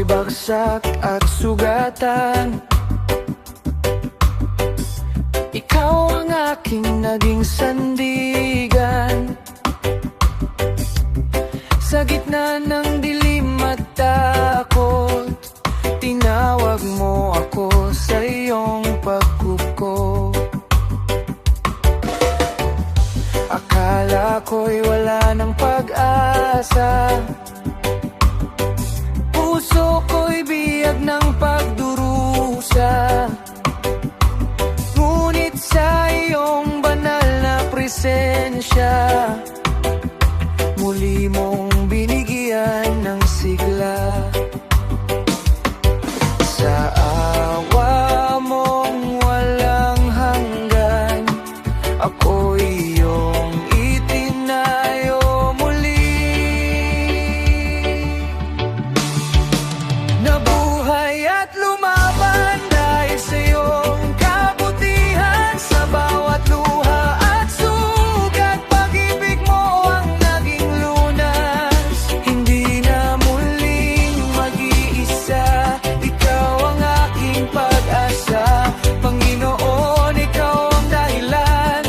ako'y bagsak at sugatan. Ikaw ang aking naging sandigan. Sa gitna ng dilim at takot, tinawag mo ako sa iyong pagkuko. Akala ko'y wala ng pag-asa, puso ko'y biyag ng pagdurusa. Ngunit sa iyong banal na presensya, muli mong binigyan ng sigla. Sa awa mong walang hanggan, ako'y iyong itinayo muli. Nabuhay at lumaban dahil sa iyong kabutihan. Sa bawat luha at sugat, pag-ibig mo ang naging lunas. Hindi na muling mag-iisa, ikaw ang aking pag-asa. Panginoon, ikaw ang dahilan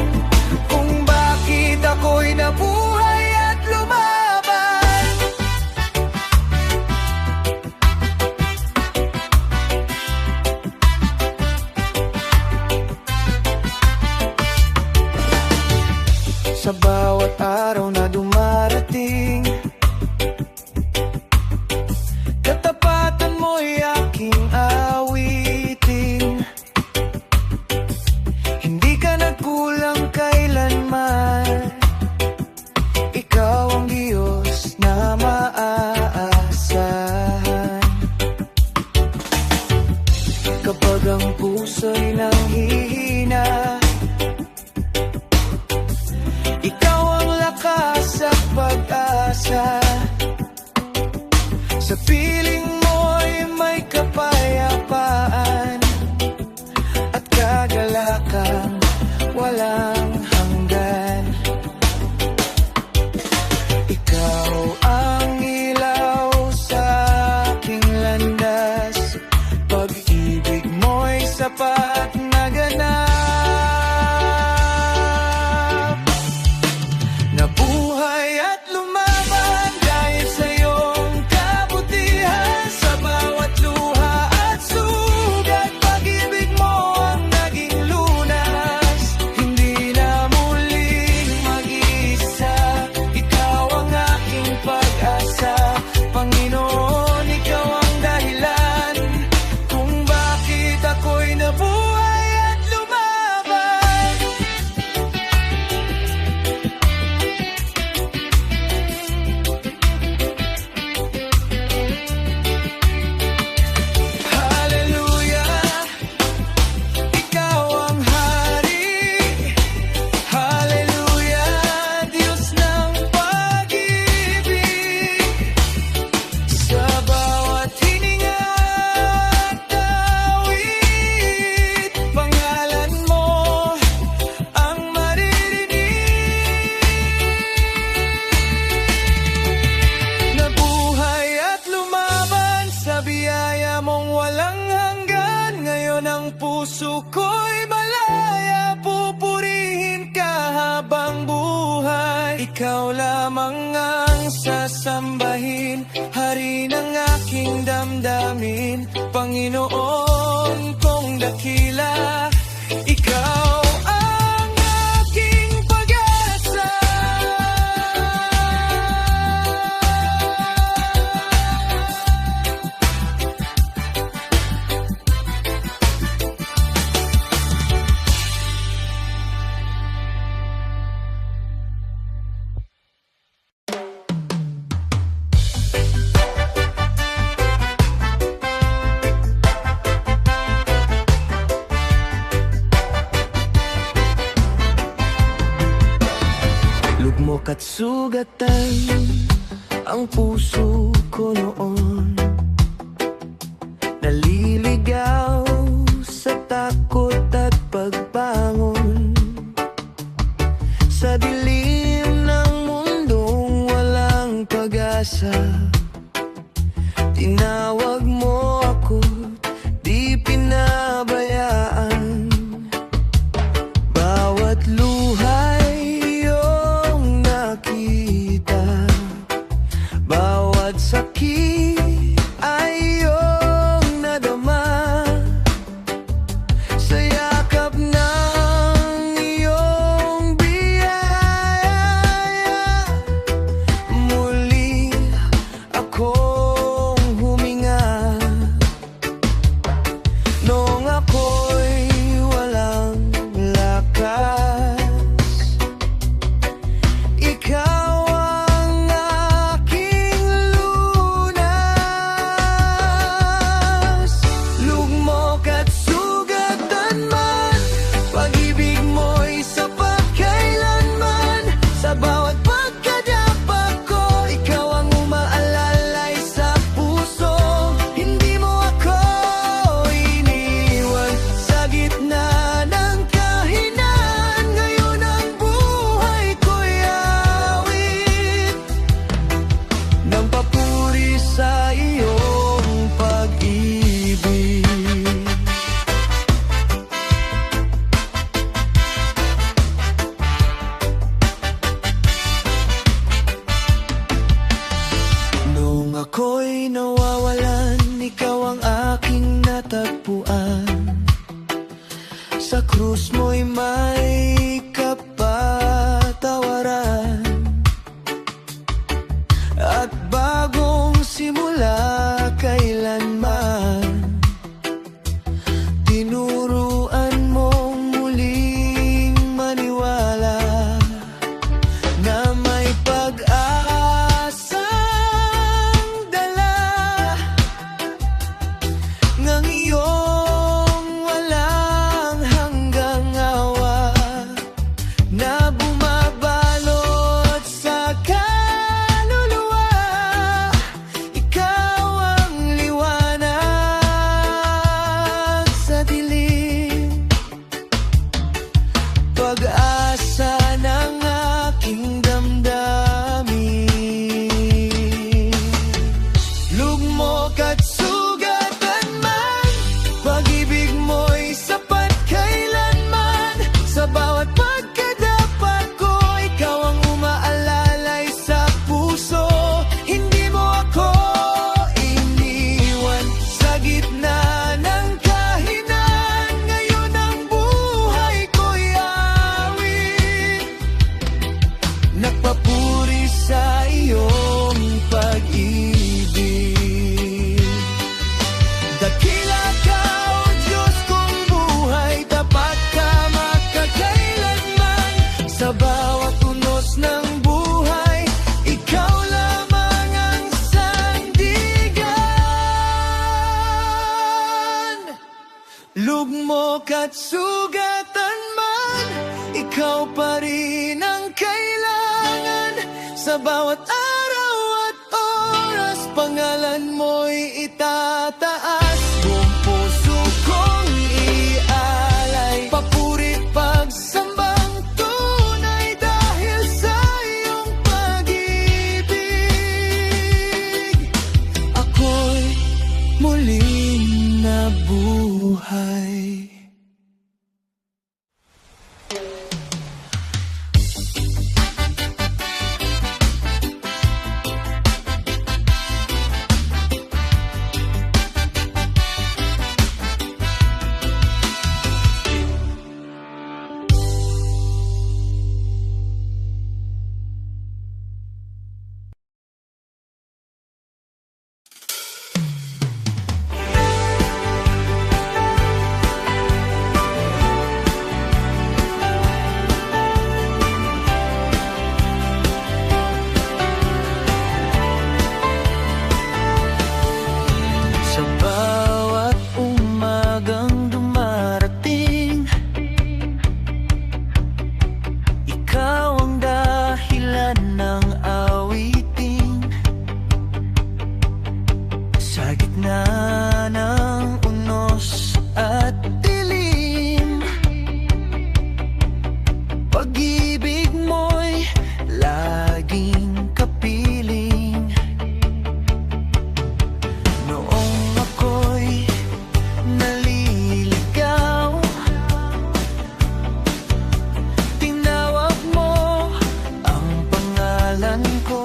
kung bakit ako'y nabuhay at lumaban. Sa bawat araw na dumarating, katapatan mo'y aking awitin. Hindi ka nagkulang kailanman, ikaw ang Diyos na maaasahan. Kapag ang puso'y nanghihina, ikaw ang lakas at pag-asa. Sa piling mo'y may kapayapaan at kagalakang walang hanggan. Ikaw ang ilaw sa aking landas, pag-ibig mo'y sapat na ganap. Nabuhay at lumaban dahil sa iyong kabutihan. Sa bawat luha at sugat, pag-ibig mo ang naging lunas. Hindi na muling mag-iisa, ikaw ang aking pag-asa. Panginoon, ikaw ang dahilan kung bakit ako'y nabuhay at lumaban. Hallelujah, ikaw ang hari. Hallelujah, Diyos ng pag-ibig. Sa bawat hininga at awit, pangalan mo ang maririnig. Nabuhay at lumaban sa biyaya mong walang hanggan. Ngayon ang puso ko'y malaya, pupurihin ka habang buhay. Ikaw lamang ang sasambahin, hari ng aking damdamin. Panginoon kong dakila, ikaw ang aking pag-asa. Lugmok at sugatan ang puso ko noon, naliligaw sa takot at pagbangon. Sa dilim ng mundong walang pag-asa, tinawag bawat sakit ay iyong nadama. Sa yakap ng iyong biyaya, muli akong huminga. Noong ako'y walang lakas, ikaw ang aking lunas. Lugmok at sugatan man, pag-ibig mo'y sapat kailanman. Sa bawat pagkadapat ko, ikaw ang umaalalay sa puso. Hindi mo ako iniwan sa gitna ng kahinaan. Ngayon ang buhay ko'y awit ng papuri sa iyong pag-ibig. Nung ako'y nawawalan, ikaw ang aking natagpuan. Sa krus mo'y may kapatawaran at bagong simula kailanman. Tinuruan mong muling maniwala na may pag-asang dala ng iyong walang hanggang awa na bumabalot sa kaluluwa. Ikaw ang liwanag sa dilim, pag-asa ng aking damdamin. Lugmok at sugatan man, pag-ibig mo'y sapat kailanman. Sa bawat pagkadapat ko, ikaw ang umaalalay sa puso. Hindi mo ako iniwan sa gitna ng kahinaan. Ngayon ang buhay ko'y awit, nagpapuri sa iyong pag-ibig. Dakila ka, O Diyos kong buhay, tapat ka magkakailanman. Sa bawat unos ng buhay, ikaw lamang ang sandigan. Lugmok at sugatan man, ikaw pa rin ang kailangan. Sa bawat araw at oras, pangalan mo'y itataas. Buong puso kong ialay, papuri't pagsambang tunay dahil sa iyong pag-ibig. Ako'y muling nabuhay. Sa bawat umagang dumarating, ikaw ang dahilan ng awiting. Sa gitna ng unos at dilim, pag-ibig mo'y laging kapiling. Noong ako'y naliligaw, tinawag mo ang pangalan ko.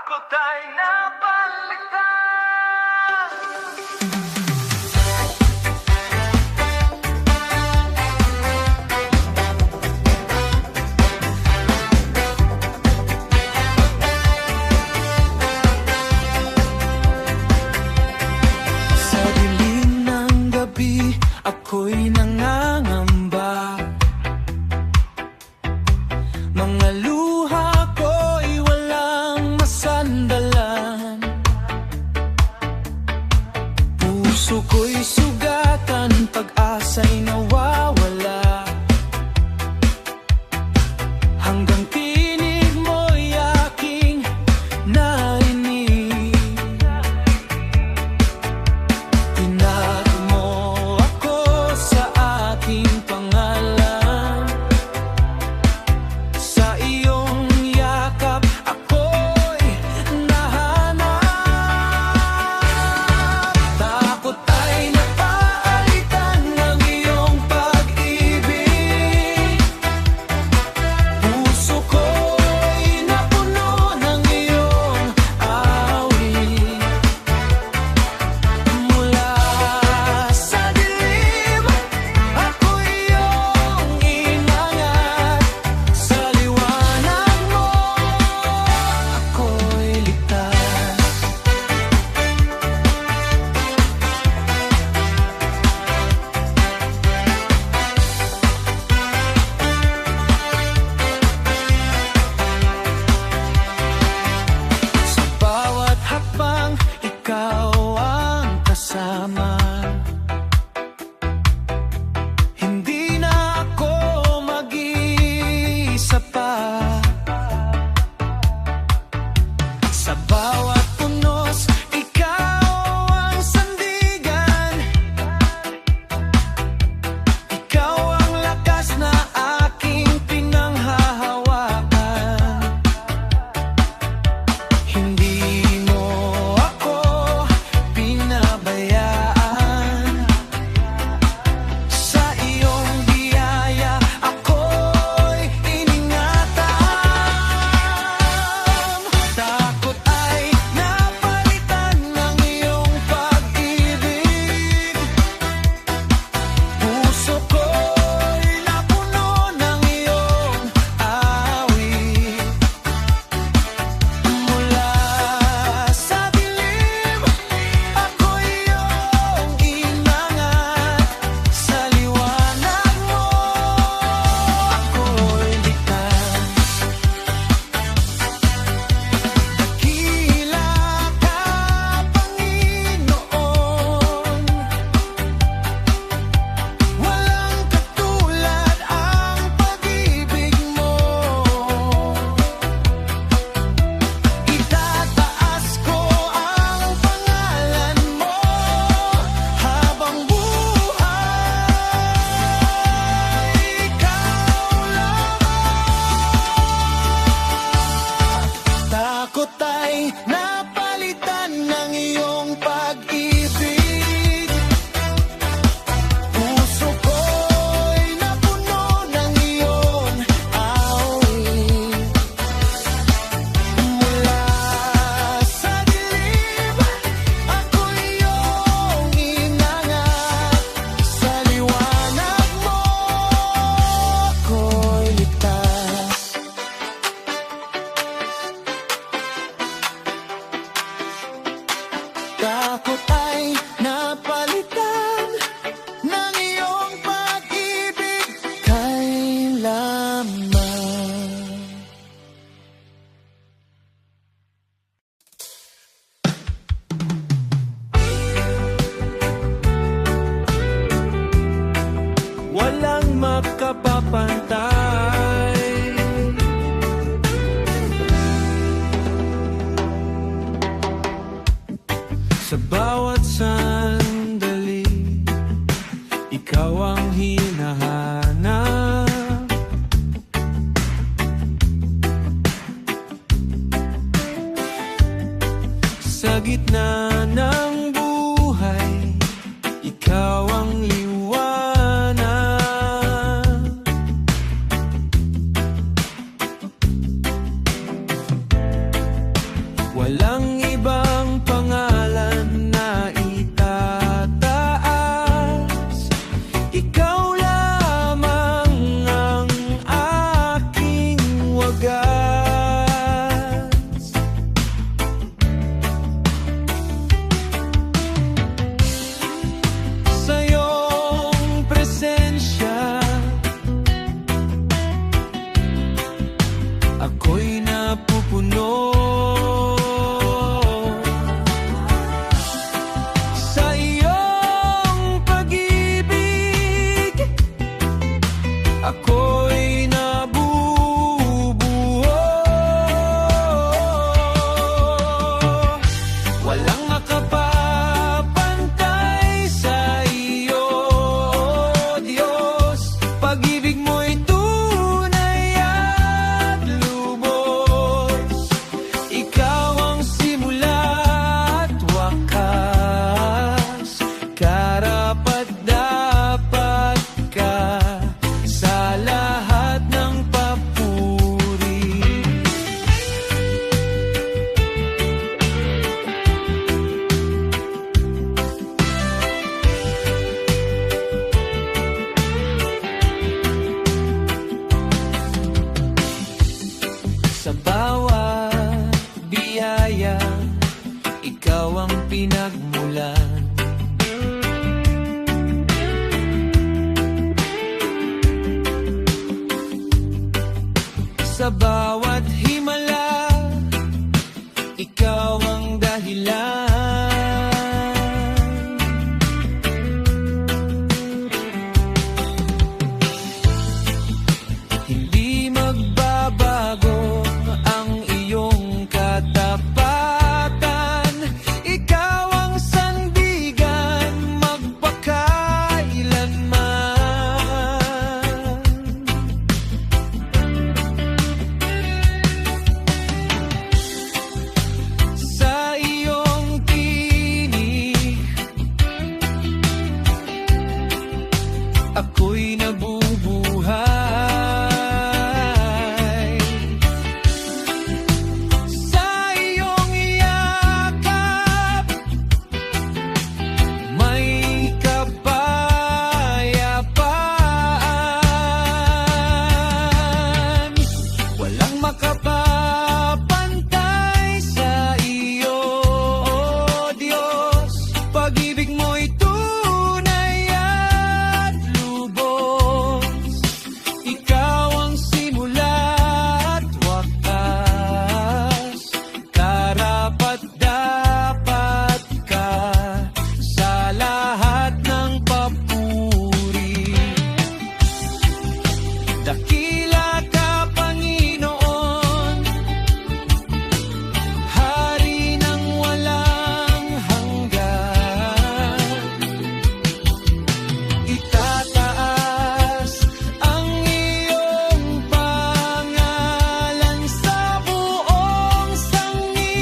Takot ay napalitan. Sa dilim ng gabi, ako'y nangangamba. Mga luha ko'y walang masandalan. Puso ko'y sugatan, pag-asa'y nawawala. Hanggang tinig mo'y aking narinig. Tinago mo ako sa aking pangalan. Sa iyong yakap ako'y nahanap. Takot ay napaalitan ng iyong pag-ibig. Puso ko'y napuno ng iyong awit. Mula sa dilim, ako'y iyong inangat. Sa liwanag mo, ako'y ligtas. Sa bawat hakbang, ikaw ang kasama. Hindi na ako mag-iisa pa. Sa bawat punos, ikaw ang sandigan. Ikaw ang lakas na aking pinanghahawakan. Hindi mo ako pinabayaan. Sa iyong biyaya, ako'y iningatan. Takot ay napalitan ng iyong pag-ibig. Puso ko'y napuno ng iyong awit. Mula sa dilim, ako'y iyong inangat. Sa liwanag mo, ako'y ligtas. Dakila ka, Panginoon. Walang katulad ang pag-ibig mo. Itataas ko ang pangalan mo habang buhay. Ikaw lamang. Takot ay napalitan ng iyong pag-ibig. Puso ko'y napuno ng iyong awit. Mula sa dilim, ako'y iyong inangat. Sa liwanag mo, ako'y ligtas. Takot ay napalitan ng iyong pag-ibig kailanman. Walang makapapantay. Sa bawat sandali, ikaw ang hinahanap. Sa gitna ng buhay, ikaw ang liwanag. pinagmulan. Sa bawat himala, ikaw ang dahilan. Hindi magbabago ang iyong katapatan. Ikaw ang sandigan magpakailanman. Sa iyong tinig, ako'y nabubuhay. Sa iyong yakap, may kapayapaan. Walang makapapantay sa iyo, O Diyos. Pag-ibig mo'y tunay at lubos. Ikaw ang simula at wakas. Karapat-dapat ka sa lahat ng papuri. Dakila ka, Panginoon, Hari ng walang hanggan. Itataas ang iyong pangalan sa buong sanglilikha.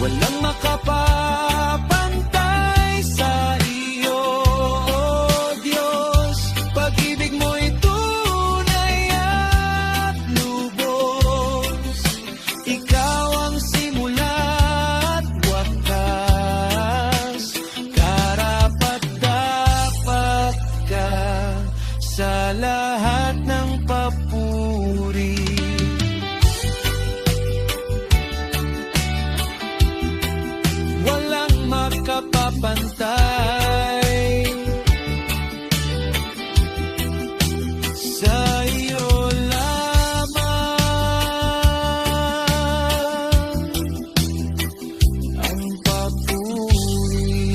Walang makapapantay sa iyo, O Diyos. Pag-ibig mo'y tunay at lubos. Ikaw ang simula at wakas. Karapat-dapat ka sa lahat ng papuri. Walang makapapantay sa iyo lamang ang papuri.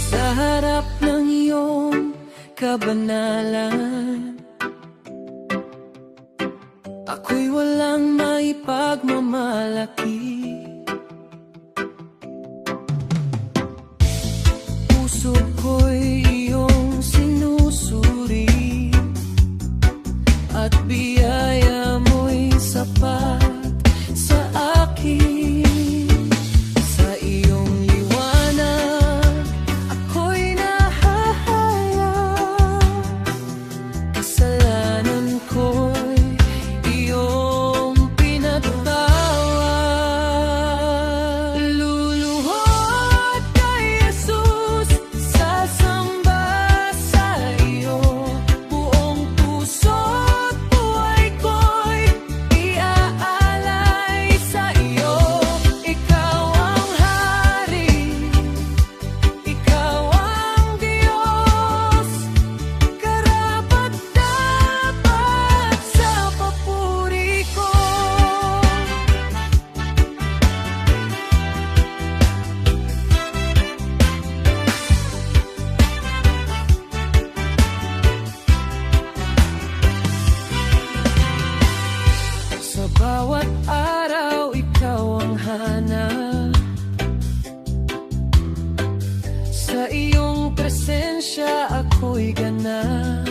Sa harap ng iyong kabanalan, ako'y walang maipagmamalaki. Puso ko'y iyong sinusuri, at biyaya mo'y sapat sa akin. Sa iyong liwanag, ako'y nahahaya. Kasalanan ko'y iyong pinatawad. Luluhod kay Jesus, sasamba sa iyo. Buong puso't buhay ko'y iaalay sa iyo. Ikaw ang hari, ikaw ang Diyos. Karapat-dapat sa papuri ko. Sa bawat araw, ikaw ang hanap. Sa iyong presensya, ako'y ganap.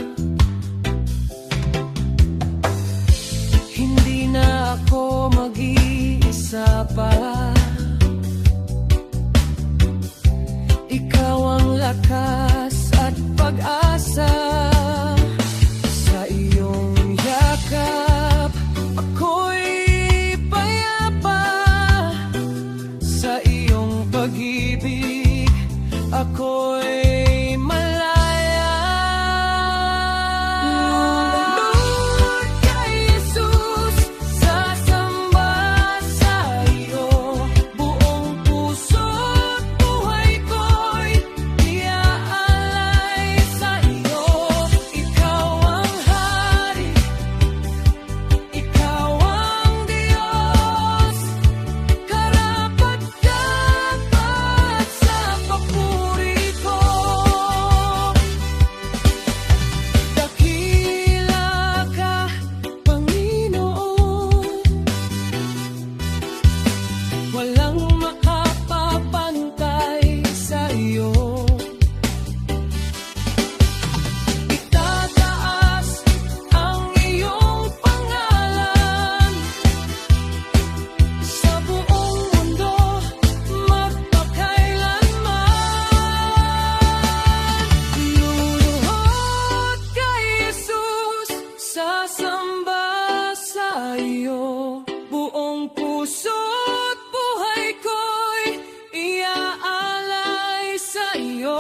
Hindi na ako mag-iisa pa. lakas at pag-asa. Sa iyong yakap, ako'y payapa. Sa iyong pag-ibig, ako'y malaya. Lord, kay Jesus, sasamba sa iyo. Buong puso't buhay ko'y iaalay sa iyo. Ikaw ang hari, ikaw ang Diyos, karapat-dapat sa papuri ko. Dakila ka, Panginoon, walang makapapantay sa iyo. Itataas ang iyong pangalan sa buong mundo, magpakailanman. Luluhod kay Jesus, sasamba sa iyo. Buong puso't buhay ko'y iaalay sa iyo.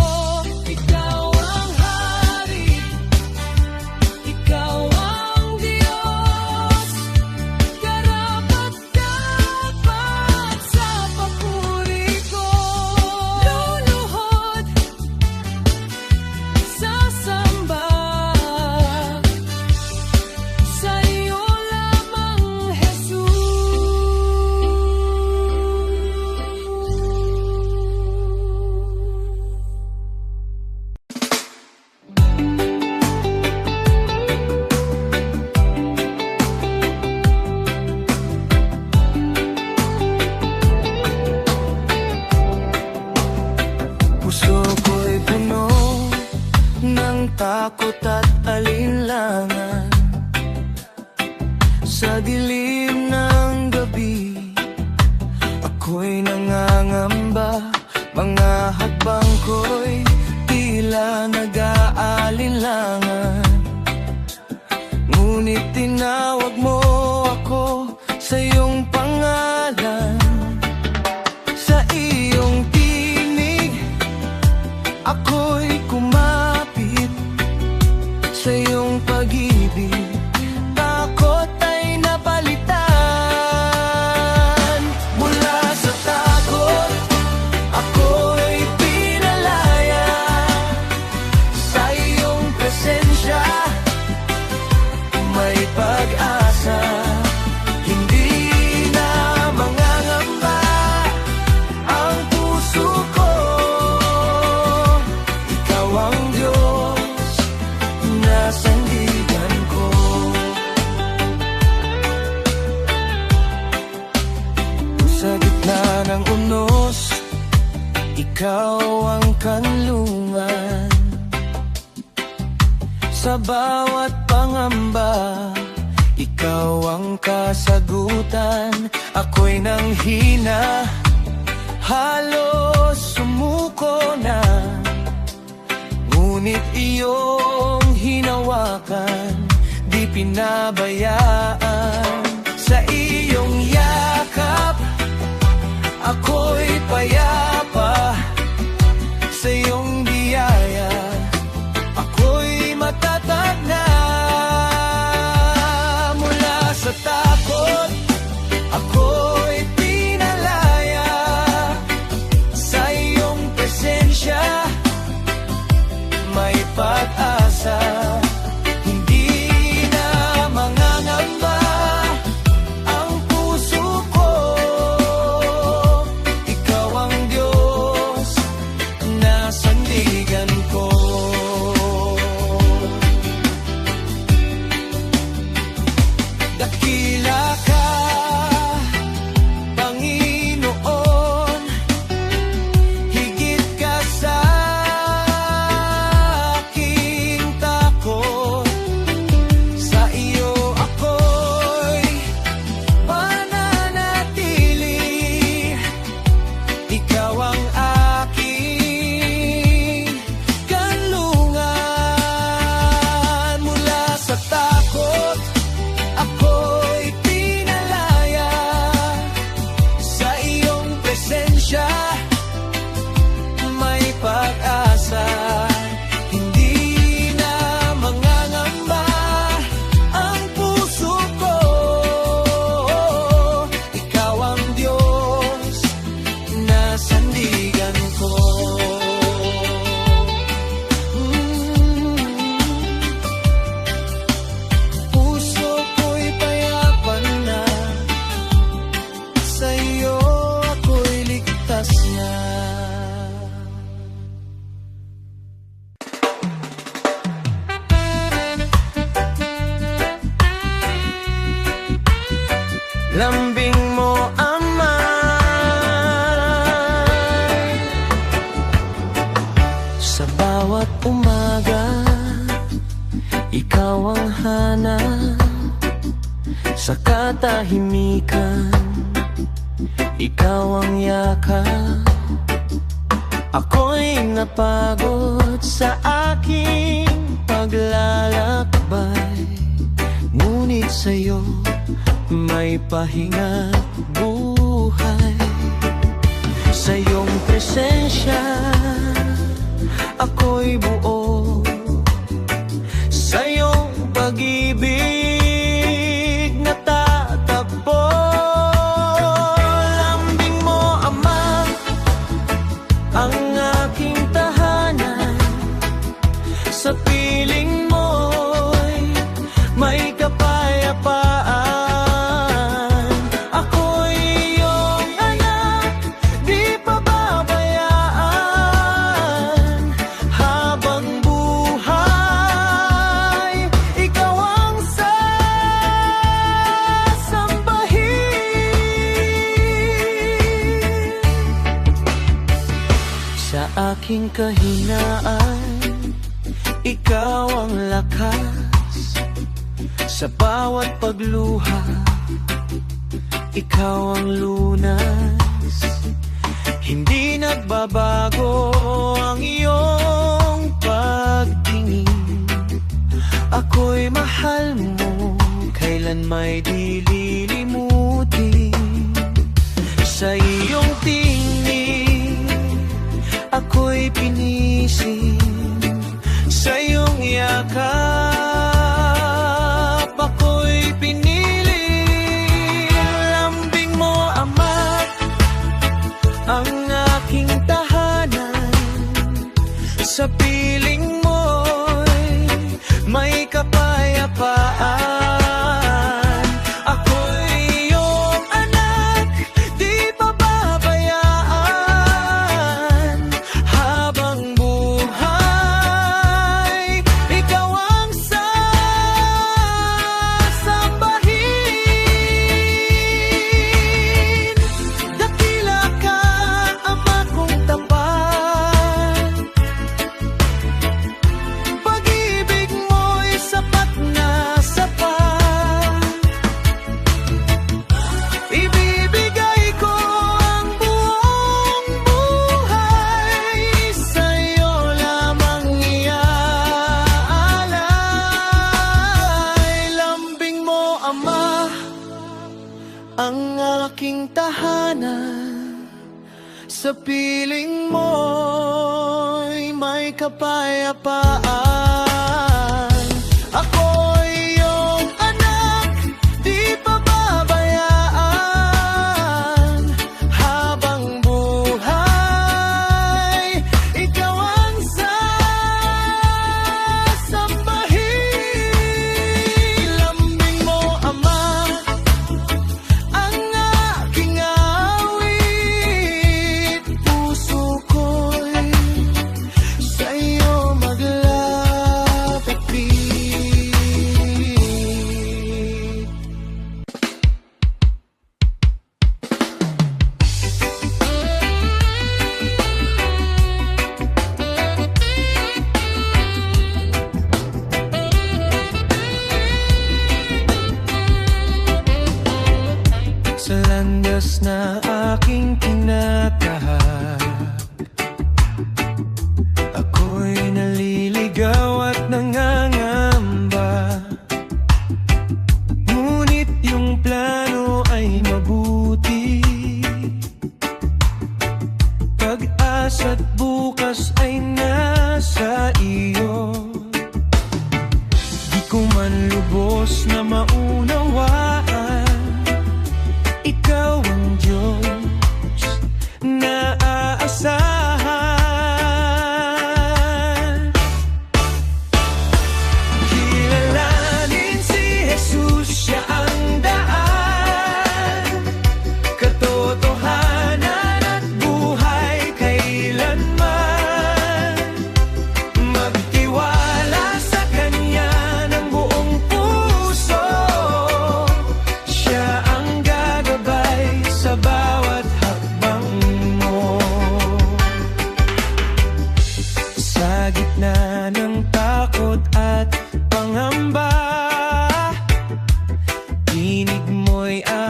Ikaw ang hari, ikaw ang Diyos, karapat-dapat sa papuri ko. Luluhod, sasamba sa iyo lamang, Jesus. Puso ko'y puno ng takot at alinlangan. Sa dilim ng gabi, ako'y nangangamba. Mga hakbang ko'y tila nag-aalinlangan. Ngunit tinawag mo ako sa iyong pangalan. Sa iyong tinig, ako'y kumapit. Sa iyong pag-ibig, takot ay napalitan. Mula sa takot, ako'y pinalaya. Sa iyong presensya, may pag-asa. Hindi na mangangamba ang puso ko. Ikaw ang Diyos na sandigan ko. Sa gitna ng unos, ikaw ang kanlungan. Sa bawat pangamba, ikaw ang kasagutan. Ako'y nanghina, halos sumuko na. Ngunit iyong hinawakan, di pinabayaan. Sa iyong yakap, ako'y payapa. Sa iyong biyaya, ako'y matatag na. Mula sa takot, ako'y pinalaya. Sa iyong presensya, may pag-asa. Hindi na mangangamba lambing mo amay. Sa bawat umaga, ikaw ang hanap. Sa katahimikan, ikaw ang yakap. Ako'y napagod sa aking paglalakbay, ngunit sa'yo may pahinga't buhay. Sa iyong presensya, ako'y buo. Sa iyong pag-ibig natatagpo. Lambing mo, Ama, ang aking tahanan. Sa piling mo'y may kapayapaan. Ako'y iyong anak, di pababayaan. Habang buhay, ikaw ang sasambahin. Sa aking kahinaan, ikaw ang lakas. Sa bawat pagluha, ikaw ang lunas. Hindi nagbabago ang iyong pagtingin. Ako'y mahal mo, kailan may di lilimutin. Sa iyong tingin, ako'y pinisin. Sa iyong yakap, ako'y pinili. Lambing mo, Ama, ang aking tahanan. Sa piling mo'y may kapayapaan. Ako'y iyong anak, di pababayaan. Habang buhay, ikaw ang sasambahin. Dakila ka, Ama kong tapat. Pag-ibig mo'y sapat na sapat. Ibibigay ko ang buong buhay, sa'yo lamang iaalay. Lambing mo, Ama, ang aking tahanan. Sa piling mo'y may kapayapaan. Ako'y iyong anak, di pababayaan. Habang buhay, ikaw ang sasambahin. Lambing mo, Ama, ang aking awit. Puso ko'y sa'yo maglapit. Sa landas na aking tinatahak, ako'y naliligaw at nangangamba. Ngunit yung plano ay mabuti. Pag-asa't bukas ay nasa iyo. Di ko man lubos na maunawaan, ikaw ang Diyos na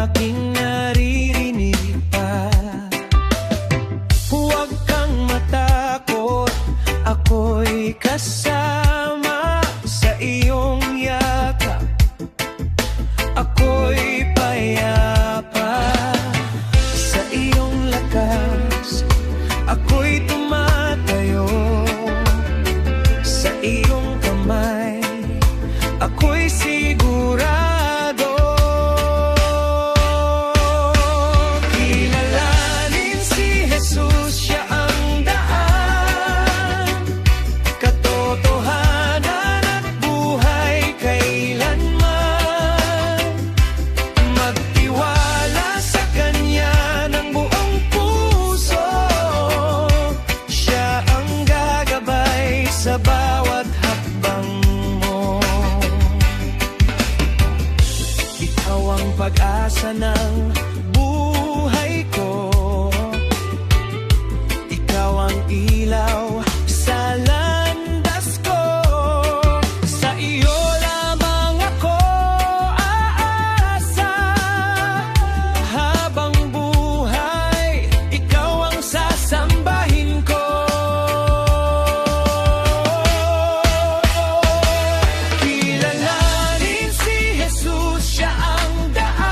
aking naririnig pa. Huwag kang matakot, ako'y kasama sa iyong yakap. Ako'y payapa sa iyong lakas. Ako'y tumatayo sa iyong kamay. Ako'y sigurado. Kilalanin si Jesus, siya ang daan, katotohanan at buhay kailanman. Magtiwala sa Kanya ng buong puso, siya ang gagabay sa bawat hakbang mo. Ikaw ang pag-asa ng buhay ko, ikaw ang ilaw sa landas ko. Sa iyo lamang ako aasa, habang buhay ikaw ang sasambahin ko. Kilalanin si Jesus, siya ang daan,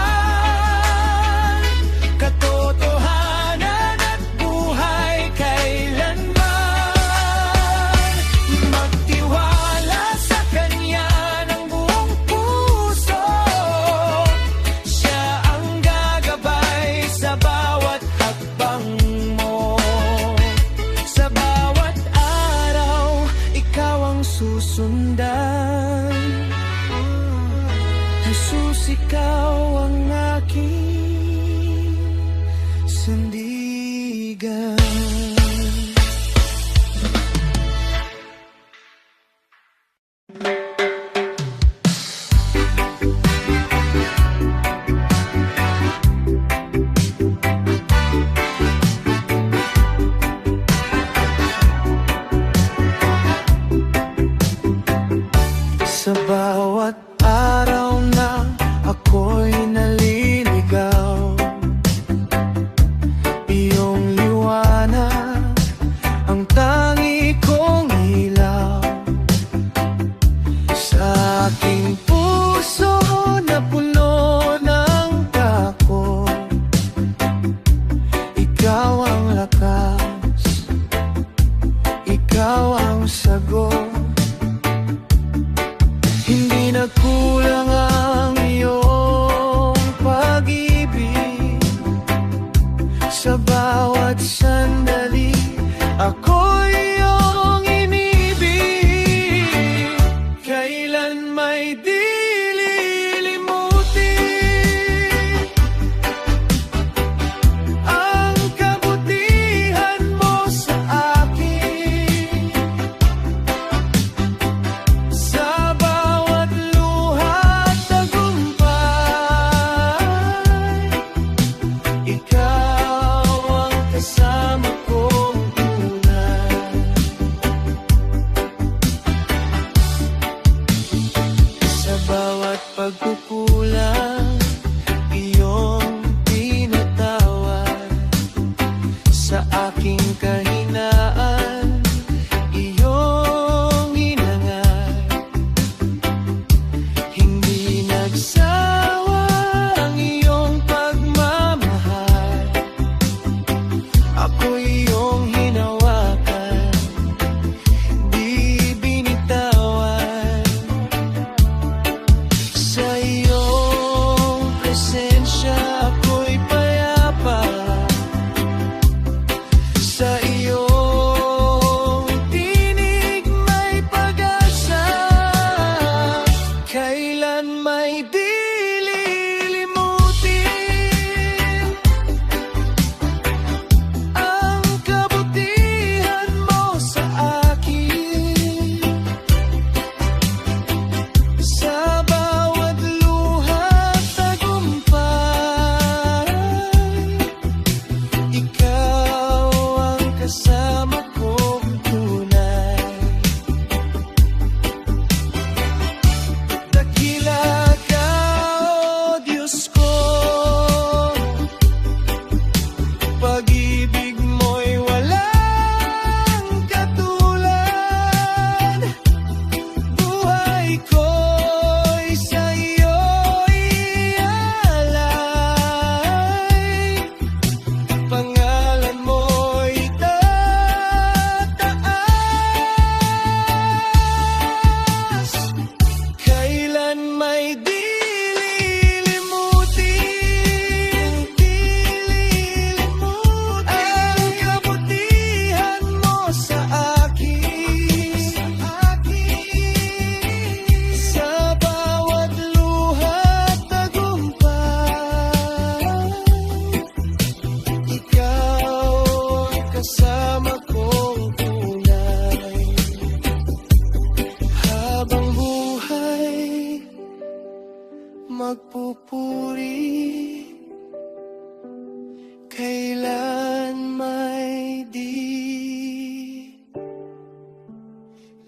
kailan may di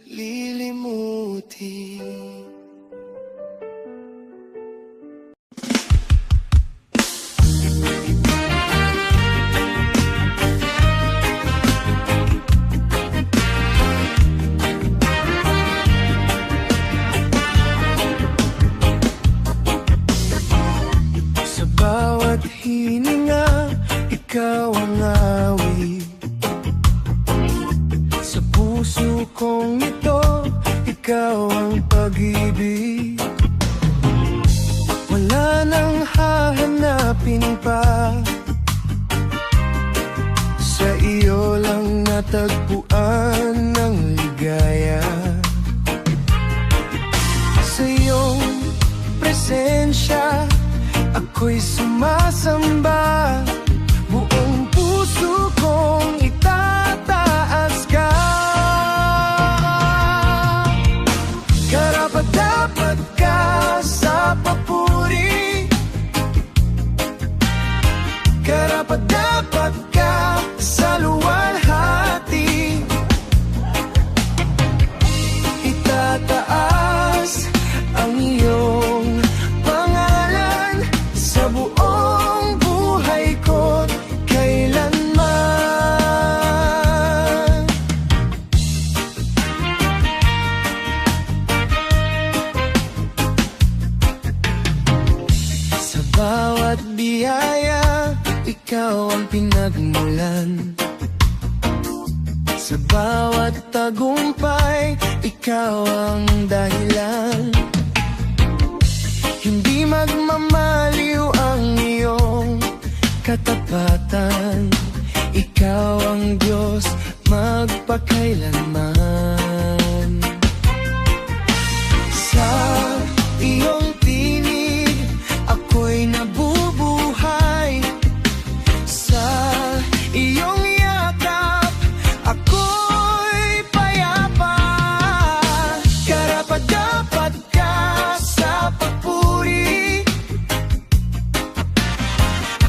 lilimutin. Sa bawat hininga, ikaw ang awit. Sa puso kong ito, ikaw ang pag-ibig. Wala nang hahanapin pa, sa iyo lang natagpuan ng ligaya. Sa iyong presensya, ako'y sumasamba. Buong puso kong itataas ka. Karapat-dapat ka sa papuri. Karapat-dapat ka sa luwalhati. Itataas ang iyong pangalan sa buong buhay ko't kailanman. Sa bawat biyaya, ikaw ang pinagmulan. Sa bawat tagumpay, ikaw ang dahilan. Hindi magmamaliw ang iyong katapatan. Ikaw ang Diyos magpakailanman. Sa iyong tinig, ako'y nabubuhay. Sa iyong yakap, ako'y payapa. Karapat-dapat ka sa papuri.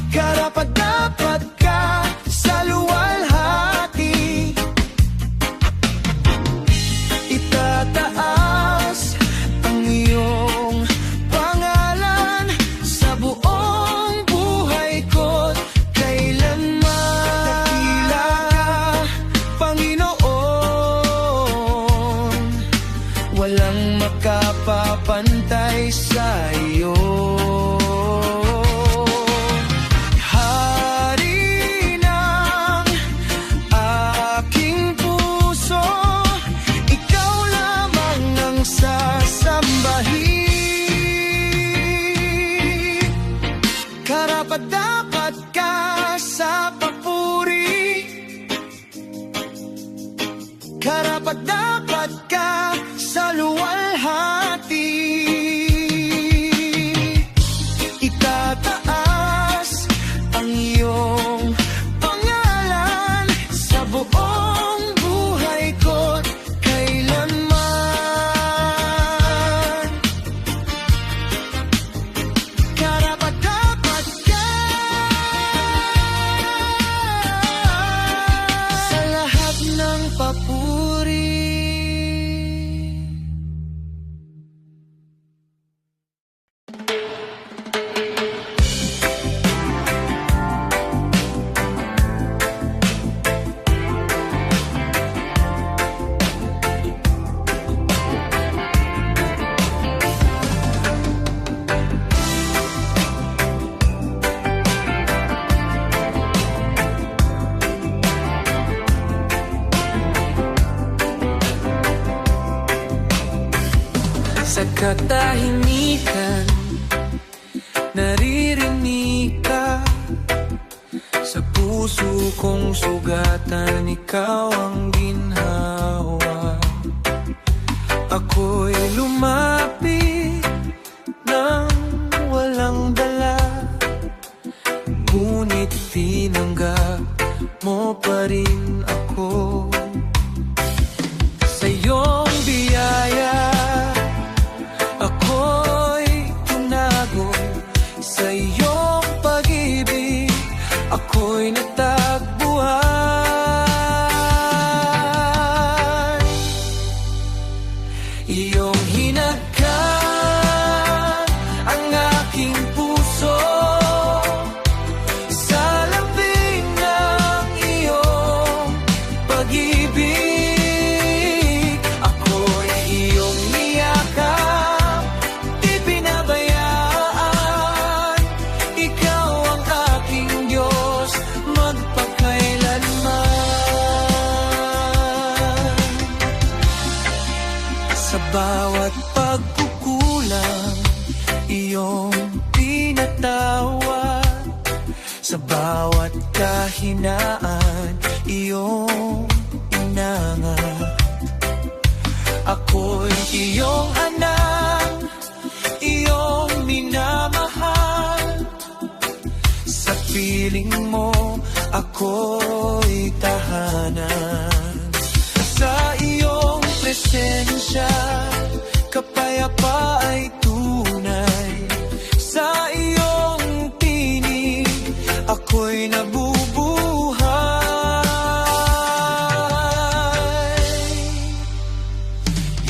Karapat-dapat ka sa luwalhati. Itataas ang iyong pangalan sa buong buhay ko't kailanman. Dakila ka, Panginoon, walang makapapantay sa iyo. Hari ng aking puso, ikaw lamang ang sasambahin. Karapat-dapat ka sa papuri. Karapat-dapat ka sa luwalhati. Itataas ang iyong pangalan sa buong buhay ko't kailanman. Karapat-dapat ka sa lahat ng papuri. Sa katahimikan, naririnig ka. Sa puso kong sugatan, ikaw ang ginhawa. Ako'y lumapit nang walang dala, ngunit tinanggap mo pa rin ako. Sa iyong biyaya, ako'y tunago. Sa iyong pag-ibig, ako'y natagpuan. Iyong hinagkan ang aking puso sa lambing ng iyong pag-ibig. Ako'y iyong niyakap, di pinabayaan. Ikaw ang aking Diyos, magpakailanman. Sa bawat pagkukulang, iyong pinatawad. Sa bawat kahinaan, iyong inangat. Ako'y iyong anak, iyong minamahal. Sa piling mo, ako'y tahanan. Sa iyong presensya, kapayapa ay tunay. Sa iyong tinig, ako'y nabubuhay.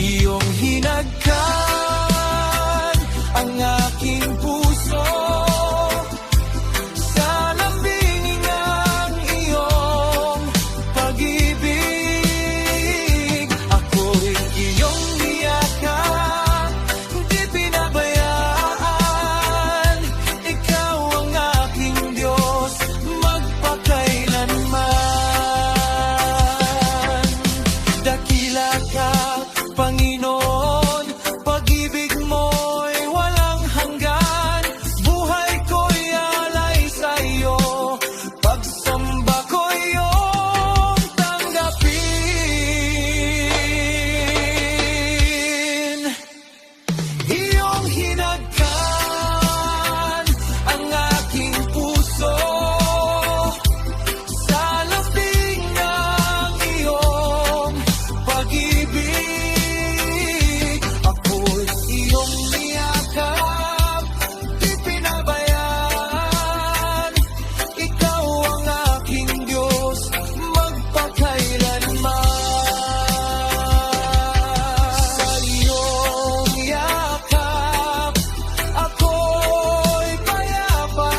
Iyong hinagkan ang aking puso sa lambing ng iyong pag-ibig. Ako'y iyong niyakap, di pinabayaan. Ikaw ang aking Diyos, magpakailanman. Dakila ka, Panginoon, pag-ibig mo'y walang hanggan. Buhay ko'y alay sa iyo, pagsamba ko iyong tanggapin. Iyong hinagkan ang aking puso sa lambing ng iyong pag-ibig. Ako'y iyong niyakap, di pinabayaan. Ikaw ang aking Diyos, magpakailanman. Sa iyong yakap, ako'y payapa.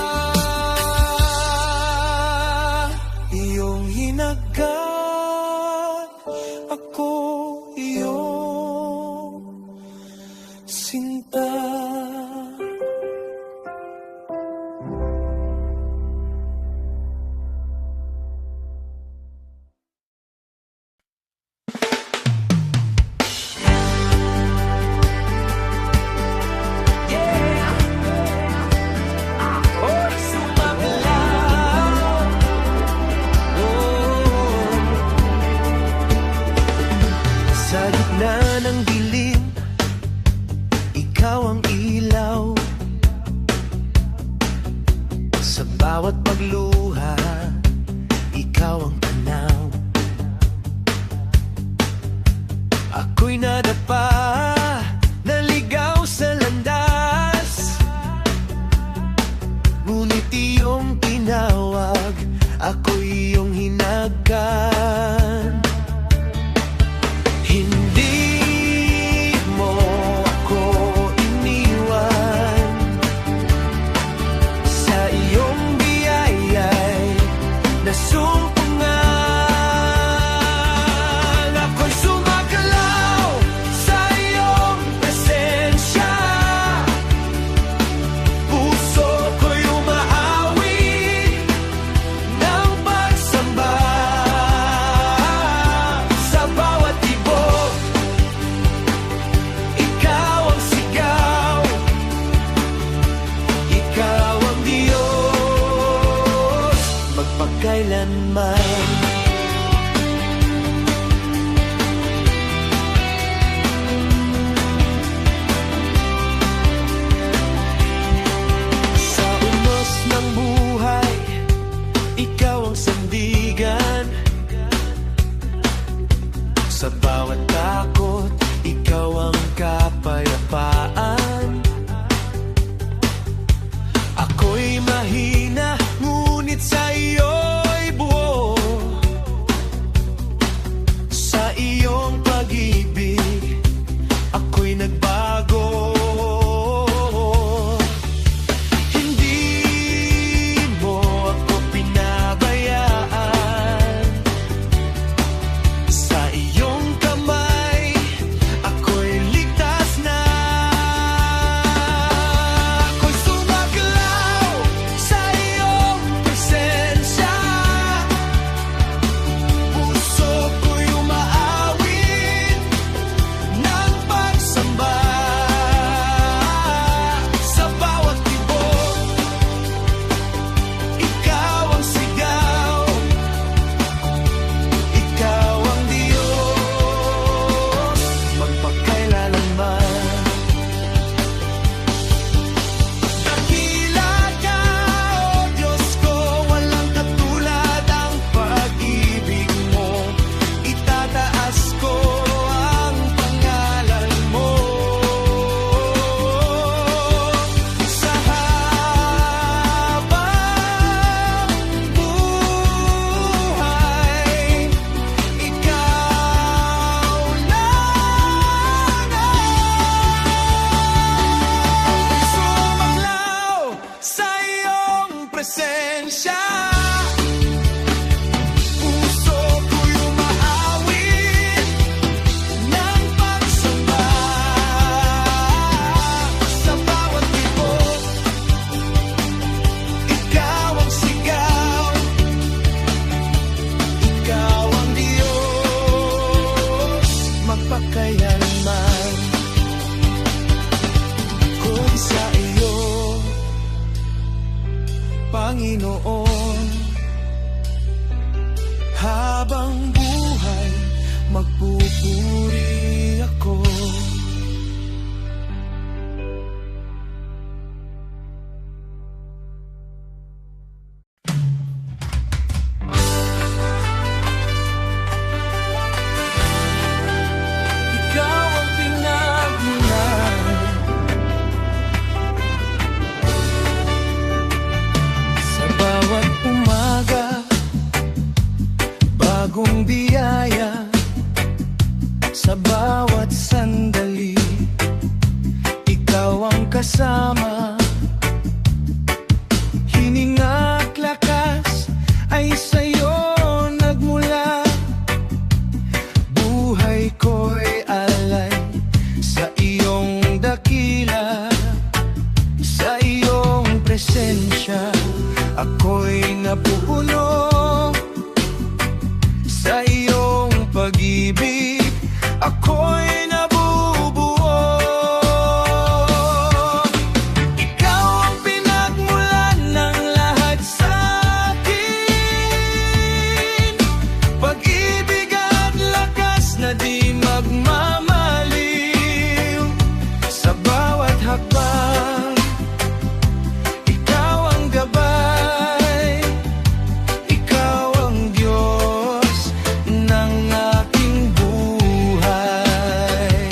Iyong hinagkan, ako iyong sinta. Ako'y sumaglaw. Sa gitna ng dilim, ikaw ang ilaw. Sa bawat pagluha, ikaw ang tanaw. Ako'y nadapa, naligaw sa landas. Ngunit iyong tinawag, ako'y iyong hinagkan. Hindi mo ako iniwan. Sa iyong biyaya'y nasumpungan. Ako'y sumagalaw sa iyong presensya. Puso ko'y umaawi ng pagsamba. Sa bawat tibok, ikaw ang sigaw. Ikaw ang Diyos, magpakailanman. Sa unos ng buhay, ikaw ang sandigan. Sa bawat takot, ikaw ang kapayapaan. Ako'y mahina, ngunit sa presensya. Puso ko'y umaawit ng pagsamba. Sa bawat tibok, ikaw ang sigaw. Ikaw ang Diyos, magpakailanman. Ko'y sa iyo, Panginoon. Habang buhay, magpupuri ako. Ikaw ang pinagmulan sa bawat umaga, bagong biyaya sa bawat sandali. Ikaw ang kasama, hininga't lakas ay sa'yo nagmula. Buhay ko'y alay sa iyong dakila, sa iyong presensya ako'y napupuno. Sa iyong pag-ibig ako'y nabubuo. Ikaw ang pinagmulan ng lahat sa akin, pag-ibig at lakas na di magmamaliw. Sa bawat hakbang, ikaw ang gabay. Ikaw ang Diyos ng aking buhay.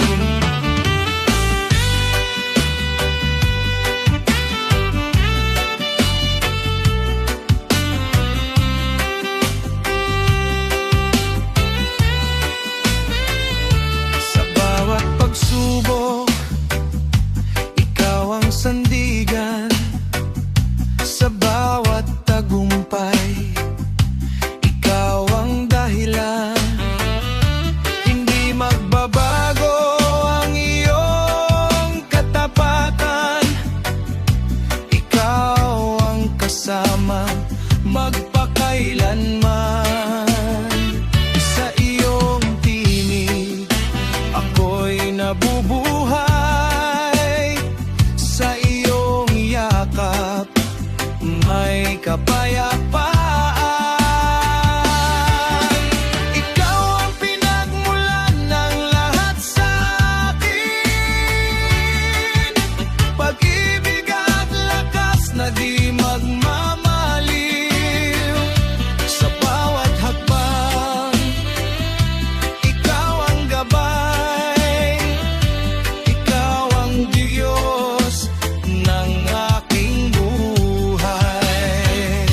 Sa bawat pagsubok, ikaw ang sandigan. Sa bawat tagumpay, ikaw ang dahilan. Hindi magbabago ang iyong katapatan. Ikaw ang kasama magpakailanman. Sa iyong tinig ako'y nabubuhay. Sa iyong yakap may kapayapaan. Ikaw ang pinagmulan ng lahat sa akin, pag-ibig at lakas na di magmamaliw. Sa bawat hakbang, ikaw ang gabay. Ikaw ang Diyos ng aking buhay.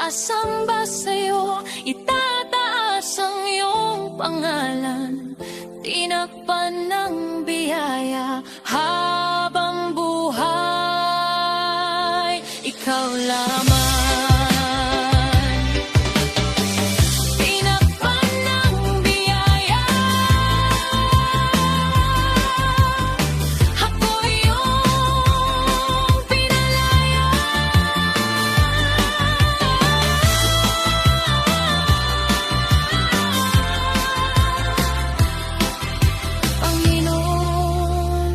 Sasamba sa'yo, itataas ang iyong pangalan. Tinakpan ng biyaya habang buhay, ikaw lamang. Tinakpan ng biyaya, ako iyong pinalaya. Panginoon,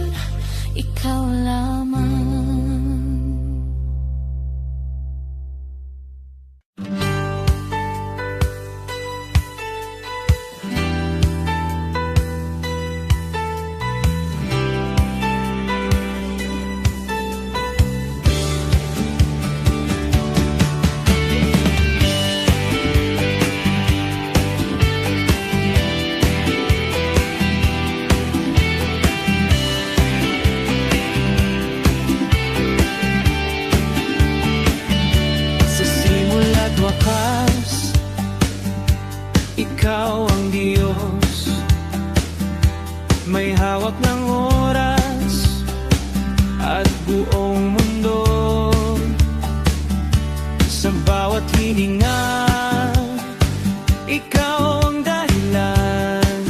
ikaw lamang. Sa simula't wakas, ikaw ang Diyos. May hawak ng oras at buong mundo. Sa bawat hininga, ikaw ang dahilan.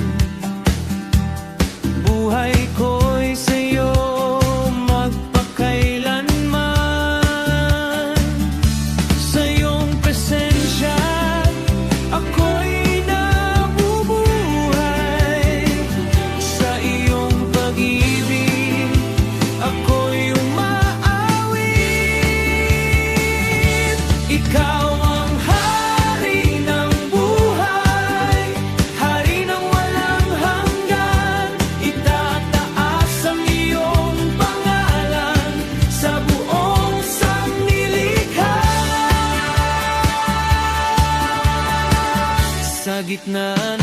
Buhay ko'y sa'yo magpakailanman. Sa iyong presensya, ako'y nabubuhay. Sa iyong pag-ibig, ako'y umaawit. Ikaw ang hari ng buhay, hari ng walang hanggan. Itataas ang iyong pangalan sa buong sanglilikha. Sa gitna